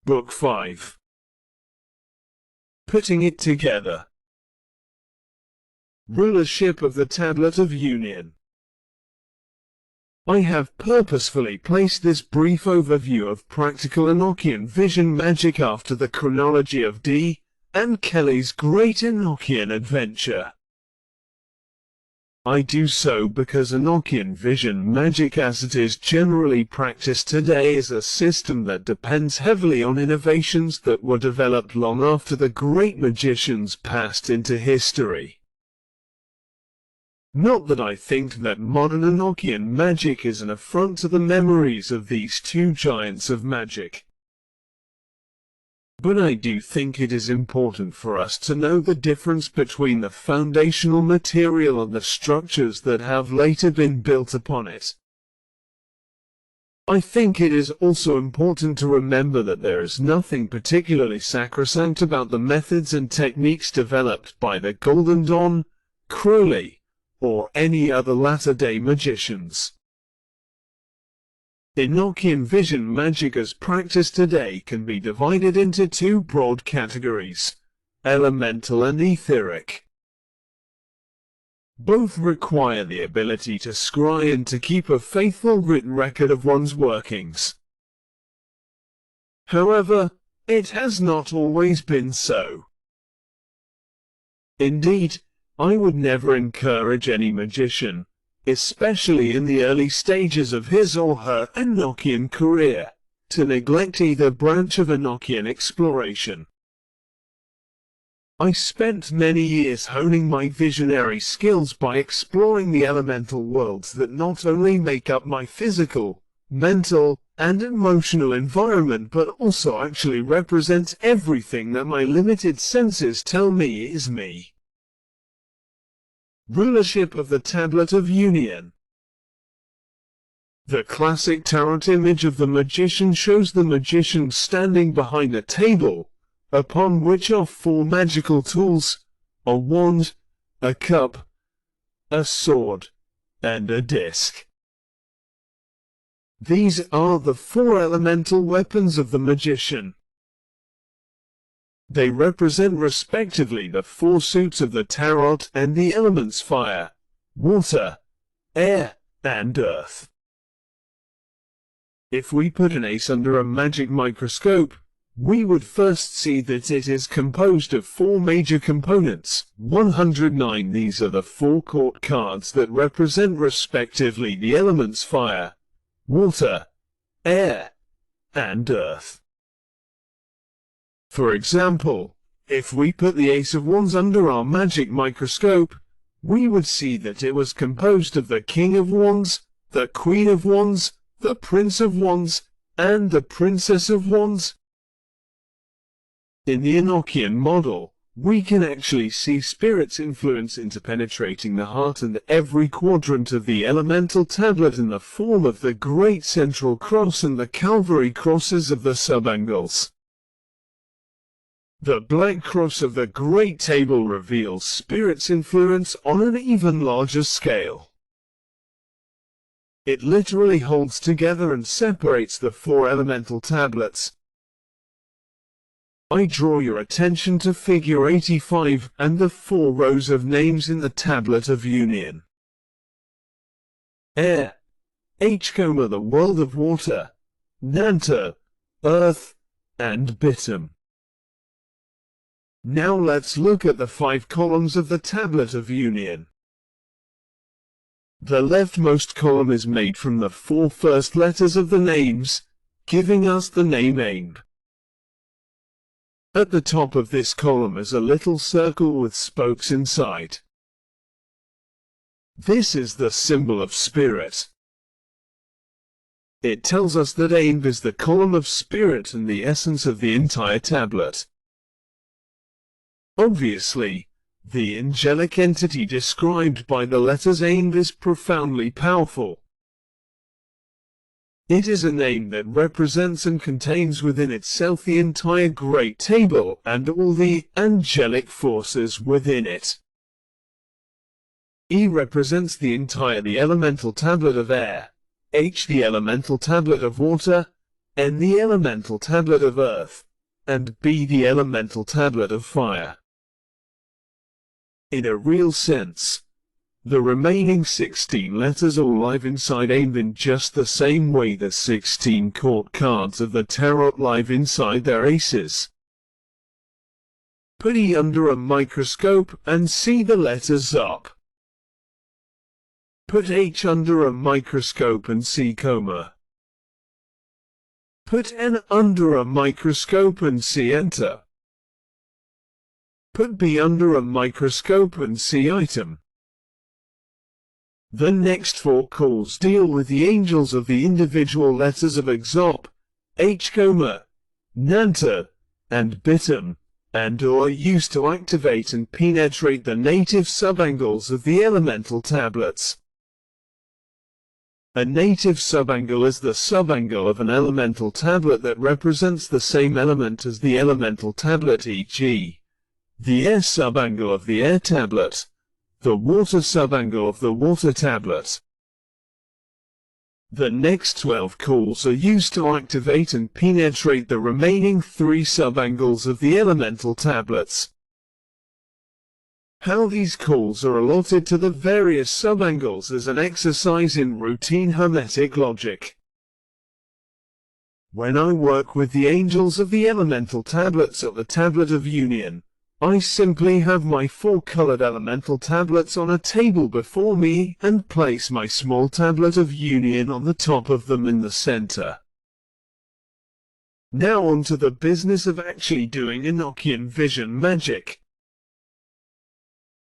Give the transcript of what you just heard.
Book 5. Putting it together. Rulership of the Tablet of Union. I have purposefully placed this brief overview of practical Enochian vision magic after the chronology of D. and Kelly's Great Enochian Adventure. I do so because Enochian vision magic as it is generally practiced today is a system that depends heavily on innovations that were developed long after the great magicians passed into history. Not that I think that modern Enochian magic is an affront to the memories of these two giants of magic. But I do think it is important for us to know the difference between the foundational material and the structures that have later been built upon it. I think it is also important to remember that there is nothing particularly sacrosanct about the methods and techniques developed by the Golden Dawn, Crowley, or any other latter-day magicians. Enochian vision magic as practiced today can be divided into two broad categories, elemental and etheric. Both require the ability to scry and to keep a faithful written record of one's workings. However, it has not always been so. Indeed, I would never encourage any magician, especially in the early stages of his or her Enochian career, to neglect either branch of Enochian exploration. I spent many years honing my visionary skills by exploring the elemental worlds that not only make up my physical, mental, and emotional environment but also actually represent everything that my limited senses tell me is me. Rulership of the Tablet of Union. The classic tarot image of the magician shows the magician standing behind a table, upon which are four magical tools, a wand, a cup, a sword, and a disc. These are the four elemental weapons of the magician. They represent respectively the four suits of the tarot and the elements fire, water, air, and earth. If we put an ace under a magic microscope, we would first see that it is composed of four major components, 109. These are the four court cards that represent respectively the elements fire, water, air, and earth. For example, if we put the Ace of Wands under our magic microscope, we would see that it was composed of the King of Wands, the Queen of Wands, the Prince of Wands, and the Princess of Wands. In the Enochian model, we can actually see Spirit's influence interpenetrating the heart and every quadrant of the elemental tablet in the form of the Great Central Cross and the Calvary crosses of the subangles. The Black Cross of the Great Table reveals Spirit's influence on an even larger scale. It literally holds together and separates the four elemental tablets. I draw your attention to figure 85 and the four rows of names in the Tablet of Union. Air, H, the world of water, Nanta, earth, and Bitum. Now let's look at the 5 columns of the Tablet of Union. The leftmost column is made from the 4 first letters of the names, giving us the name Ain. At the top of this column is a little circle with spokes inside. This is the symbol of Spirit. It tells us that Ain is the column of Spirit and the essence of the entire tablet. Obviously, the angelic entity described by the letters Ain is profoundly powerful. It is a name that represents and contains within itself the entire Great Table and all the angelic forces within it. E represents the elemental tablet of air, H the elemental tablet of water, N the elemental tablet of earth, and B the elemental tablet of fire. In a real sense, the remaining 16 letters all live inside AIM in just the same way the 16 court cards of the tarot live inside their aces. Put E under a microscope and see the letters up. Put H under a microscope and see coma. Put N under a microscope and see enter. Put B under a microscope and see item. The next 4 calls deal with the angels of the individual letters of Exop, H, Nanta, and Bitum, and are used to activate and penetrate the native subangles of the elemental tablets. A native subangle is the subangle of an elemental tablet that represents the same element as the elemental tablet, e.g., the air subangle of the air tablet, the water subangle of the water tablet. The next 12 calls are used to activate and penetrate the remaining 3 subangles of the elemental tablets. How these calls are allotted to the various subangles is an exercise in routine hermetic logic. When I work with the angels of the elemental tablets of the Tablet of Union, I simply have my 4 colored elemental tablets on a table before me and place my small Tablet of Union on the top of them in the center. Now on to the business of actually doing Enochian vision magic.